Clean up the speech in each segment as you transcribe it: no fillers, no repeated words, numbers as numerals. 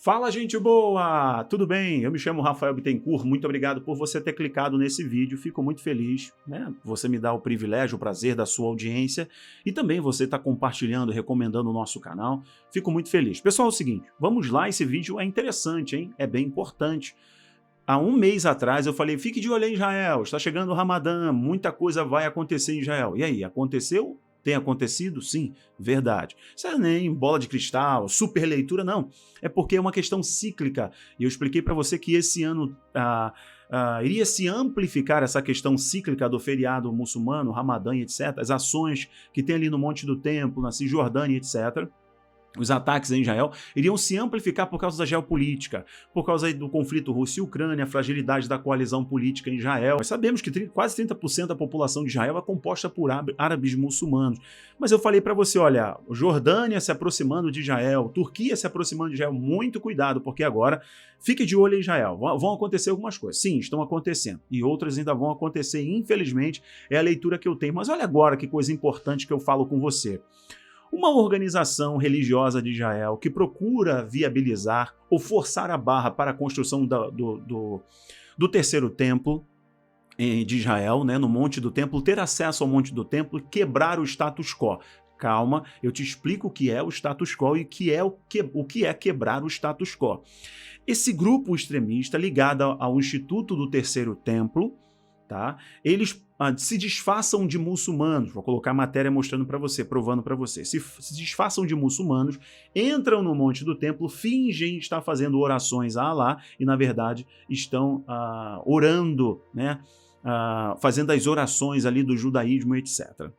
Fala, gente boa! Tudo bem? Eu me chamo Rafael Bittencourt, muito obrigado por você ter clicado nesse vídeo, fico muito feliz, né? Você me dá o privilégio, o prazer da sua audiência e também você está compartilhando, recomendando o nosso canal, fico muito feliz. Pessoal, é o seguinte, vamos lá, esse vídeo é interessante, hein? É bem importante. Há um mês atrás eu falei, fique de olho em Israel, está chegando o Ramadã, muita coisa vai acontecer em Israel. E aí, aconteceu? Tem acontecido? Sim, verdade. Isso é nem bola de cristal, super leitura, não. É porque é uma questão cíclica. E eu expliquei para você que esse ano iria se amplificar essa questão cíclica do feriado muçulmano, Ramadã, etc. As ações que tem ali no Monte do Templo, na Cisjordânia, etc. Os ataques em Israel iriam se amplificar por causa da geopolítica, por causa do conflito Rússia e Ucrânia, a fragilidade da coalizão política em Israel. Nós sabemos que quase 30% da população de Israel é composta por árabes muçulmanos. Mas eu falei para você, olha, Jordânia se aproximando de Israel, Turquia se aproximando de Israel, muito cuidado, porque agora fique de olho em Israel. Vão acontecer algumas coisas. Sim, estão acontecendo. E outras ainda vão acontecer, infelizmente, é a leitura que eu tenho. Mas olha agora que coisa importante que eu falo com você. Uma organização religiosa de Israel que procura viabilizar ou forçar a barra para a construção do terceiro templo de Israel, né, no Monte do Templo, ter acesso ao Monte do Templo e quebrar o status quo. Calma, eu te explico o que é o status quo e o que é quebrar o status quo. Esse grupo extremista ligado ao Instituto do Terceiro Templo, tá? Eles se disfarçam de muçulmanos, vou colocar a matéria mostrando para você, provando para você, se disfarçam de muçulmanos, entram no Monte do Templo, fingem estar fazendo orações a Alá e na verdade estão orando, né? Fazendo as orações ali do judaísmo, etc.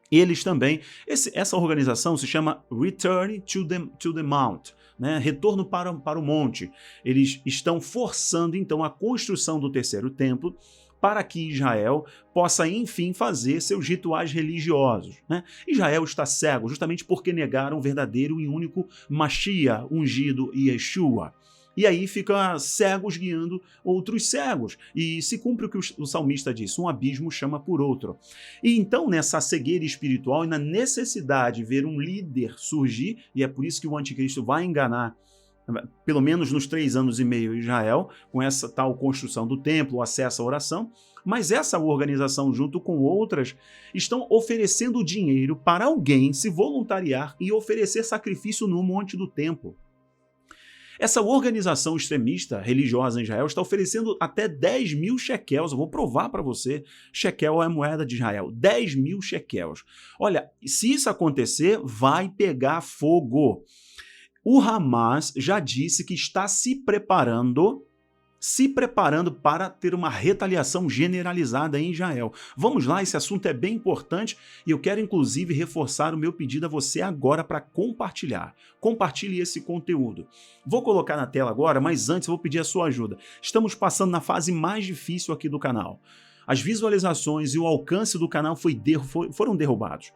Eles também, essa organização se chama Return to the Mount, né? Retorno para o monte. Eles estão forçando então a construção do terceiro templo para que Israel possa, enfim, fazer seus rituais religiosos, né? Israel está cego justamente porque negaram o verdadeiro e único Mashiach, ungido, Yeshua. E aí fica cegos guiando outros cegos. E se cumpre o que o salmista disse, um abismo chama por outro. E então, nessa cegueira espiritual e na necessidade de ver um líder surgir, e é por isso que o anticristo vai enganar pelo menos nos 3 anos e meio em Israel, com essa tal construção do templo, o acesso à oração, mas essa organização, junto com outras, estão oferecendo dinheiro para alguém se voluntariar e oferecer sacrifício no Monte do Templo. Essa organização extremista religiosa em Israel está oferecendo até 10 mil shekels, eu vou provar para você, shekel é a moeda de Israel, 10 mil shekels. Olha, se isso acontecer, vai pegar fogo. O Hamas já disse que está se preparando para ter uma retaliação generalizada em Israel. Vamos lá, esse assunto é bem importante e eu quero inclusive reforçar o meu pedido a você agora para compartilhar. Compartilhe esse conteúdo. Vou colocar na tela agora, mas antes vou pedir a sua ajuda. Estamos passando na fase mais difícil aqui do canal. As visualizações e o alcance do canal foram derrubados.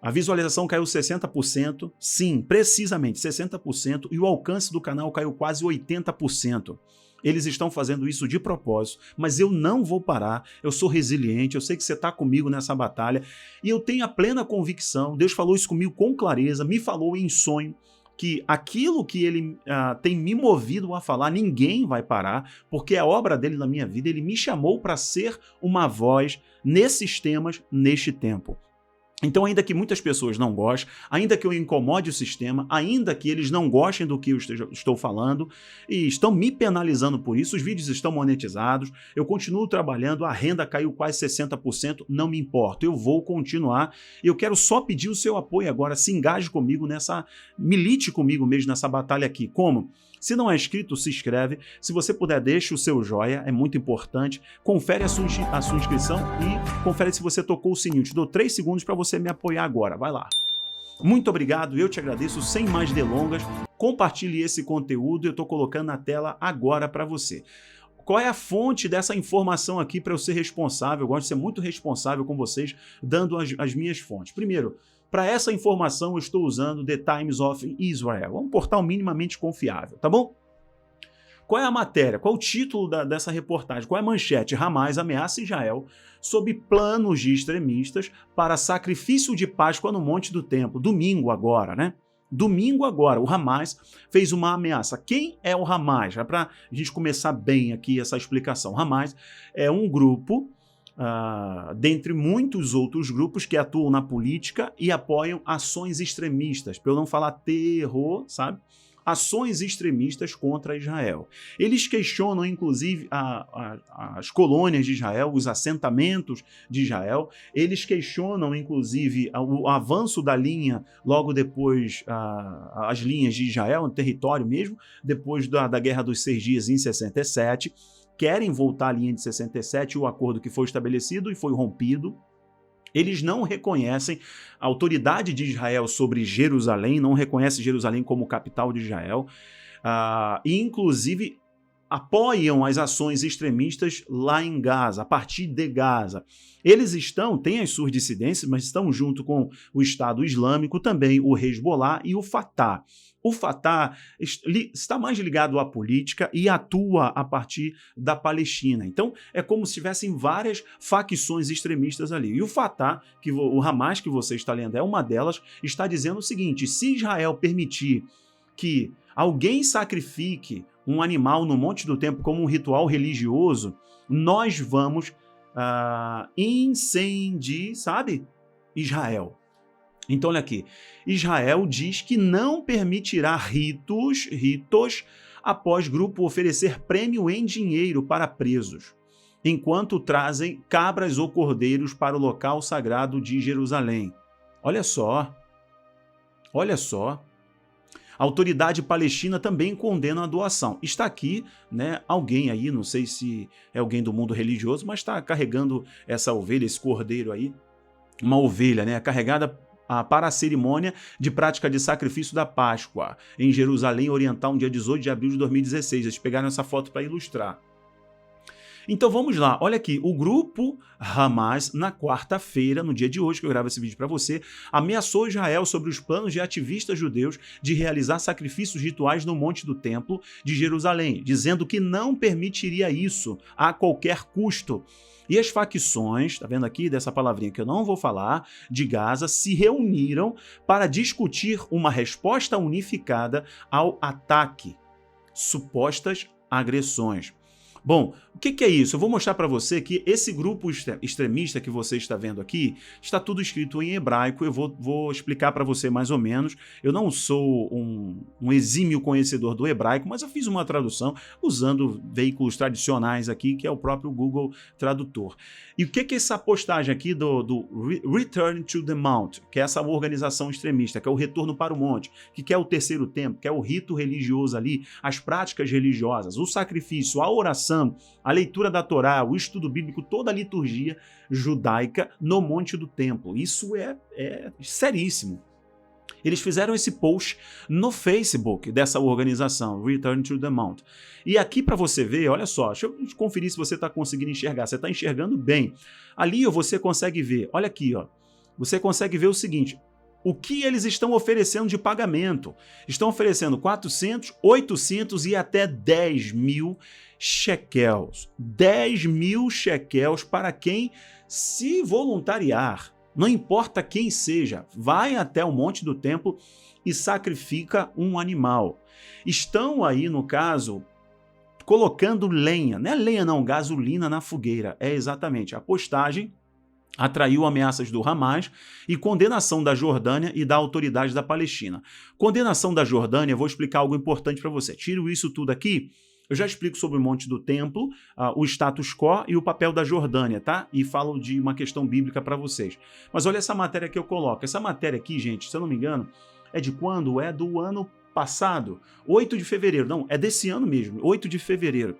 A visualização caiu 60%, sim, precisamente 60%, e o alcance do canal caiu quase 80%. Eles estão fazendo isso de propósito, mas eu não vou parar, eu sou resiliente, eu sei que você está comigo nessa batalha, e eu tenho a plena convicção, Deus falou isso comigo com clareza, me falou em sonho, que aquilo que ele tem me movido a falar, ninguém vai parar, porque é a obra dele na minha vida, ele me chamou para ser uma voz nesses temas, neste tempo. Então, ainda que muitas pessoas não gostem, ainda que eu incomode o sistema, ainda que eles não gostem do que eu estou falando e estão me penalizando por isso, os vídeos estão monetizados, eu continuo trabalhando, a renda caiu quase 60%, não me importa, eu vou continuar. Eu quero só pedir o seu apoio agora, se engaje comigo milite comigo mesmo nessa batalha aqui. Como? Se não é inscrito, se inscreve. Se você puder, deixe o seu joia, é muito importante. Confere a sua inscrição e confere se você tocou o sininho. Te dou 3 segundos para você me apoiar agora. Vai lá. Muito obrigado, eu te agradeço. Sem mais delongas, compartilhe esse conteúdo. Eu estou colocando na tela agora para você. Qual é a fonte dessa informação aqui para eu ser responsável? Eu gosto de ser muito responsável com vocês, dando as minhas fontes. Primeiro, para essa informação eu estou usando The Times of Israel, um portal minimamente confiável, tá bom? Qual é a matéria? Qual é o título dessa reportagem? Qual é a manchete? Hamas ameaça Israel sob planos de extremistas para sacrifício de Páscoa no Monte do Templo. Domingo agora, né? Domingo agora, o Hamas fez uma ameaça. Quem é o Hamas? É para a gente começar bem aqui essa explicação. Hamas é um grupo, dentre muitos outros grupos que atuam na política e apoiam ações extremistas, para eu não falar terror, sabe? Ações extremistas contra Israel. Eles questionam, inclusive, as colônias de Israel, os assentamentos de Israel. Eles questionam, inclusive, o avanço da linha logo depois, as linhas de Israel, no território mesmo, depois da Guerra dos 6 Dias em 67. Querem voltar à linha de 67, o acordo que foi estabelecido e foi rompido. Eles não reconhecem a autoridade de Israel sobre Jerusalém, não reconhecem Jerusalém como capital de Israel, e inclusive apoiam as ações extremistas lá em Gaza, a partir de Gaza. Eles têm as suas dissidências, mas estão junto com o Estado Islâmico, também o Hezbollah e o Fatah. O Fatah está mais ligado à política e atua a partir da Palestina. Então, é como se tivessem várias facções extremistas ali. E o Fatah, o Hamas que você está lendo é uma delas, está dizendo o seguinte: se Israel permitir que alguém sacrifique um animal no Monte do Templo como um ritual religioso, nós vamos incendiar, sabe? Israel. Então, olha aqui, Israel diz que não permitirá ritos após grupo oferecer prêmio em dinheiro para presos, enquanto trazem cabras ou cordeiros para o local sagrado de Jerusalém. Olha só, olha só. A autoridade palestina também condena a doação. Está aqui, né, alguém aí, não sei se é alguém do mundo religioso, mas está carregando essa ovelha, esse cordeiro aí, uma ovelha, né, carregada para a cerimônia de prática de sacrifício da Páscoa, em Jerusalém Oriental, no dia 18 de abril de 2016. Eles pegaram essa foto para ilustrar. Então vamos lá, olha aqui, o grupo Hamas, na quarta-feira, no dia de hoje, que eu gravo esse vídeo para você, ameaçou Israel sobre os planos de ativistas judeus de realizar sacrifícios rituais no Monte do Templo de Jerusalém, dizendo que não permitiria isso a qualquer custo. E as facções, tá vendo aqui dessa palavrinha que eu não vou falar, de Gaza, se reuniram para discutir uma resposta unificada ao ataque, supostas agressões. Bom, o que é isso? Eu vou mostrar para você que esse grupo extremista que você está vendo aqui está tudo escrito em hebraico. Eu vou explicar para você mais ou menos. Eu não sou um exímio conhecedor do hebraico, mas eu fiz uma tradução usando veículos tradicionais aqui, que é o próprio Google Tradutor. E o que é essa postagem aqui do Return to the Mount, que é essa organização extremista, que é o retorno para o monte, que é o terceiro templo, que é o rito religioso ali, as práticas religiosas, o sacrifício, a oração, a leitura da Torá, o estudo bíblico, toda a liturgia judaica no Monte do Templo. Isso é seríssimo. Eles fizeram esse post no Facebook dessa organização, Return to the Mount. E aqui para você ver, olha só, deixa eu conferir se você está conseguindo enxergar. Você está enxergando bem. Ali você consegue ver, olha aqui, ó, você consegue ver o seguinte: o que eles estão oferecendo de pagamento? Estão oferecendo 400, 800 e até 10 mil shekels. 10 mil shekels para quem se voluntariar. Não importa quem seja, vai até o Monte do Templo e sacrifica um animal. Estão aí, no caso, colocando lenha. Não é lenha não, gasolina na fogueira. É exatamente a postagem. Atraiu ameaças do Hamas e condenação da Jordânia e da autoridade da Palestina. Condenação da Jordânia, vou explicar algo importante para você. Tiro isso tudo aqui, eu já explico sobre o Monte do Templo, o status quo e o papel da Jordânia, tá? E falo de uma questão bíblica para vocês. Mas olha essa matéria que eu coloco. Essa matéria aqui, gente, se eu não me engano, é de quando? É do ano passado, 8 de fevereiro. Não, é desse ano mesmo, 8 de fevereiro.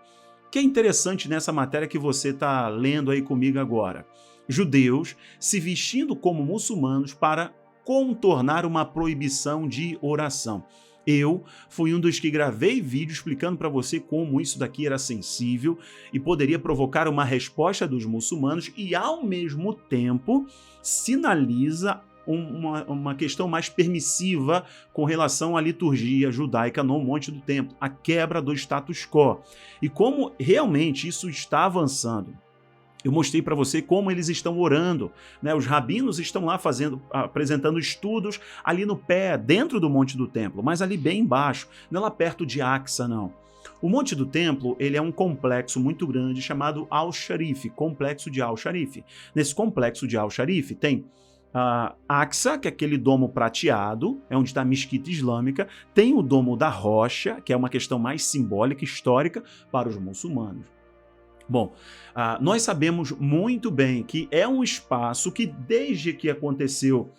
O que é interessante nessa matéria que você está lendo aí comigo agora? Judeus se vestindo como muçulmanos para contornar uma proibição de oração. Eu fui um dos que gravei vídeo explicando para você como isso daqui era sensível e poderia provocar uma resposta dos muçulmanos e, ao mesmo tempo, sinaliza uma questão mais permissiva com relação à liturgia judaica no Monte do Templo, a quebra do status quo. E como realmente isso está avançando Eu mostrei para você como eles estão orando, né? Os rabinos estão lá apresentando estudos ali no pé, dentro do Monte do Templo, mas ali bem embaixo, não é lá perto de Aqsa, não. O Monte do Templo, ele é um complexo muito grande chamado Al-Sharif, complexo de Al-Sharif. Nesse complexo de Al-Sharif tem Aqsa, que é aquele domo prateado, é onde está a mesquita islâmica, tem o domo da rocha, que é uma questão mais simbólica, histórica para os muçulmanos. Bom, nós sabemos muito bem que é um espaço que, desde que aconteceu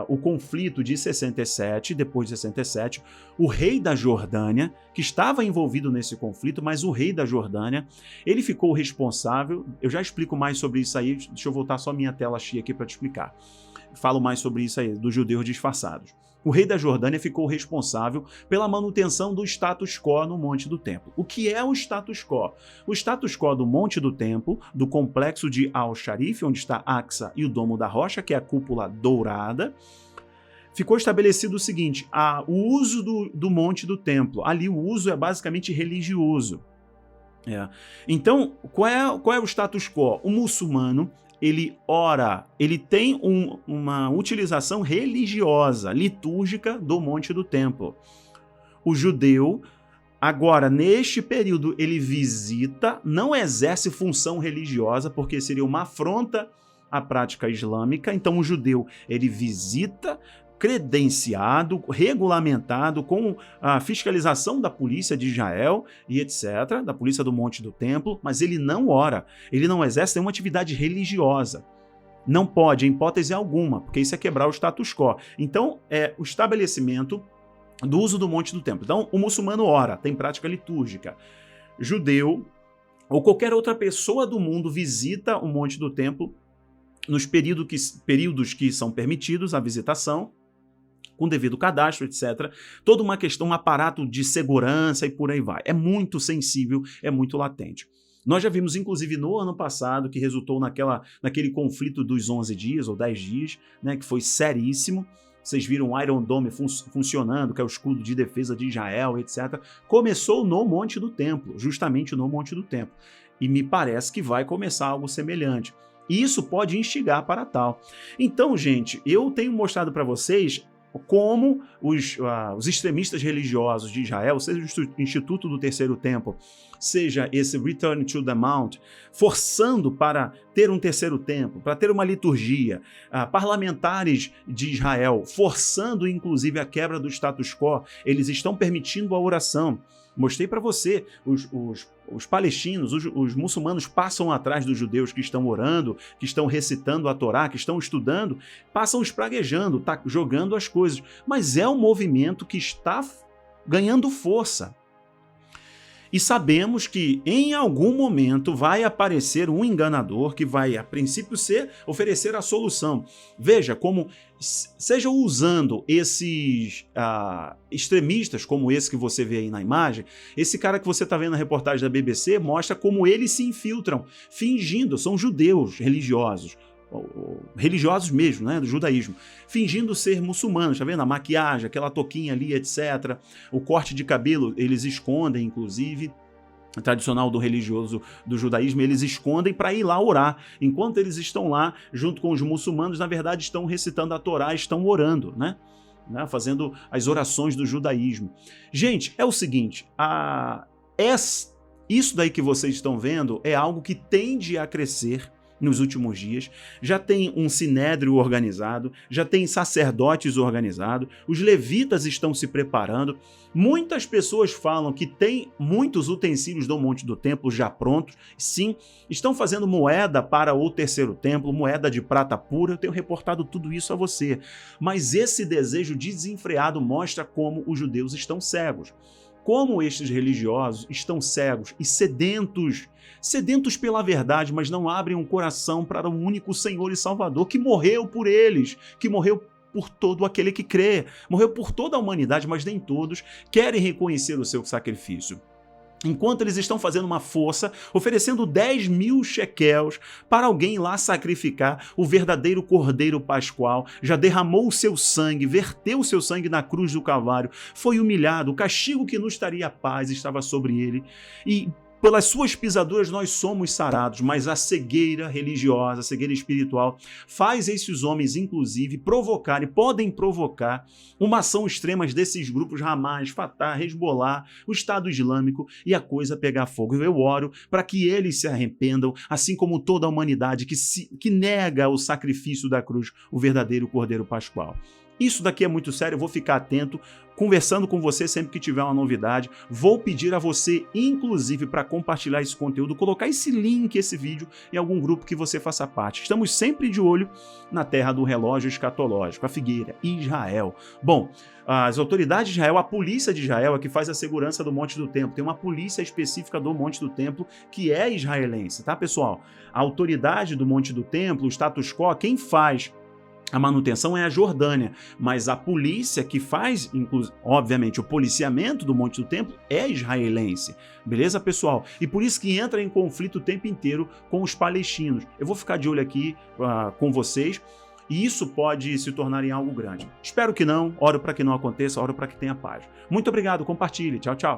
o conflito de 67, depois de 67, o rei da Jordânia, que estava envolvido nesse conflito, mas o rei da Jordânia, ele ficou responsável, eu já explico mais sobre isso aí, deixa eu voltar só minha tela cheia aqui para te explicar. Falo mais sobre isso aí, dos judeus disfarçados. O rei da Jordânia ficou responsável pela manutenção do status quo no Monte do Templo. O que é o status quo? O status quo do Monte do Templo, do complexo de Al-Sharif, onde está Aqsa e o Domo da Rocha, que é a cúpula dourada, ficou estabelecido o seguinte, o uso do Monte do Templo. Ali o uso é basicamente religioso. Então, qual é o status quo? O muçulmano, ele ora, ele tem uma utilização religiosa, litúrgica do Monte do Templo. O judeu, agora, neste período, ele visita, não exerce função religiosa, porque seria uma afronta à prática islâmica. Então, o judeu, ele visita, credenciado, regulamentado, com a fiscalização da polícia de Israel e etc., da polícia do Monte do Templo, mas ele não ora, ele não exerce nenhuma atividade religiosa. Não pode, em hipótese alguma, porque isso é quebrar o status quo. Então, é o estabelecimento do uso do Monte do Templo. Então, o muçulmano ora, tem prática litúrgica. Judeu ou qualquer outra pessoa do mundo visita o Monte do Templo nos períodos que são permitidos a visitação, com devido cadastro, etc. Toda uma questão, um aparato de segurança e por aí vai. É muito sensível, é muito latente. Nós já vimos, inclusive, no ano passado, que resultou naquele conflito dos 11 dias ou 10 dias, né, que foi seríssimo. Vocês viram o Iron Dome funcionando, que é o escudo de defesa de Israel, etc. Começou no Monte do Templo, justamente no Monte do Templo. E me parece que vai começar algo semelhante. E isso pode instigar para tal. Então, gente, eu tenho mostrado para vocês como os extremistas religiosos de Israel, seja o Instituto do Terceiro Templo, seja esse Return to the Mount, forçando para ter um terceiro templo, para ter uma liturgia, parlamentares de Israel, forçando inclusive a quebra do status quo, eles estão permitindo a oração. Mostrei para você, os palestinos, os muçulmanos passam atrás dos judeus que estão orando, que estão recitando a Torá, que estão estudando, passam espraguejando, tá jogando as coisas. Mas é um movimento que está ganhando força. E sabemos que em algum momento vai aparecer um enganador que vai, a princípio, oferecer a solução. Veja como, seja usando esses extremistas, como esse que você vê aí na imagem, esse cara que você está vendo na reportagem da BBC mostra como eles se infiltram, fingindo, são judeus religiosos mesmo, né, do judaísmo, fingindo ser muçulmanos, tá vendo? A maquiagem, aquela touquinha ali, etc. O corte de cabelo, eles escondem, inclusive, tradicional do religioso do judaísmo, eles escondem para ir lá orar. Enquanto eles estão lá, junto com os muçulmanos, na verdade estão recitando a Torá, estão orando, né? Fazendo as orações do judaísmo. Gente, é o seguinte, isso daí que vocês estão vendo é algo que tende a crescer nos últimos dias, já tem um sinédrio organizado, já tem sacerdotes organizados, os levitas estão se preparando, muitas pessoas falam que tem muitos utensílios do Monte do Templo já prontos, sim, estão fazendo moeda para o terceiro templo, moeda de prata pura, eu tenho reportado tudo isso a você, mas esse desejo desenfreado mostra como os judeus estão cegos. Como estes religiosos estão cegos e sedentos pela verdade, mas não abrem o coração para o único Senhor e Salvador que morreu por eles, que morreu por todo aquele que crê, morreu por toda a humanidade, mas nem todos querem reconhecer o seu sacrifício. Enquanto eles estão fazendo uma força, oferecendo 10.000 shekels para alguém lá sacrificar o verdadeiro Cordeiro Pascual, já derramou o seu sangue, verteu o seu sangue na cruz do Calvário, foi humilhado, o castigo que nos traria paz estava sobre ele, e pelas suas pisaduras nós somos sarados, mas a cegueira religiosa, a cegueira espiritual, faz esses homens, inclusive, podem provocar uma ação extrema desses grupos Hamas, Fatah, Hezbollah, o Estado Islâmico, e a coisa pegar fogo. Eu oro para que eles se arrependam, assim como toda a humanidade que nega o sacrifício da cruz, o verdadeiro Cordeiro Pascual. Isso daqui é muito sério, eu vou ficar atento, conversando com você sempre que tiver uma novidade. Vou pedir a você, inclusive, para compartilhar esse conteúdo, colocar esse link, esse vídeo, em algum grupo que você faça parte. Estamos sempre de olho na terra do relógio escatológico, a figueira, Israel. Bom, as autoridades de Israel, a polícia de Israel é que faz a segurança do Monte do Templo. Tem uma polícia específica do Monte do Templo que é israelense, tá, pessoal? A autoridade do Monte do Templo, o status quo, quem faz a manutenção é a Jordânia, mas a polícia que faz, obviamente, o policiamento do Monte do Templo é israelense. Beleza, pessoal? E por isso que entra em conflito o tempo inteiro com os palestinos. Eu vou ficar de olho aqui com vocês, e isso pode se tornar em algo grande. Espero que não, oro para que não aconteça, oro para que tenha paz. Muito obrigado, compartilhe. Tchau, tchau.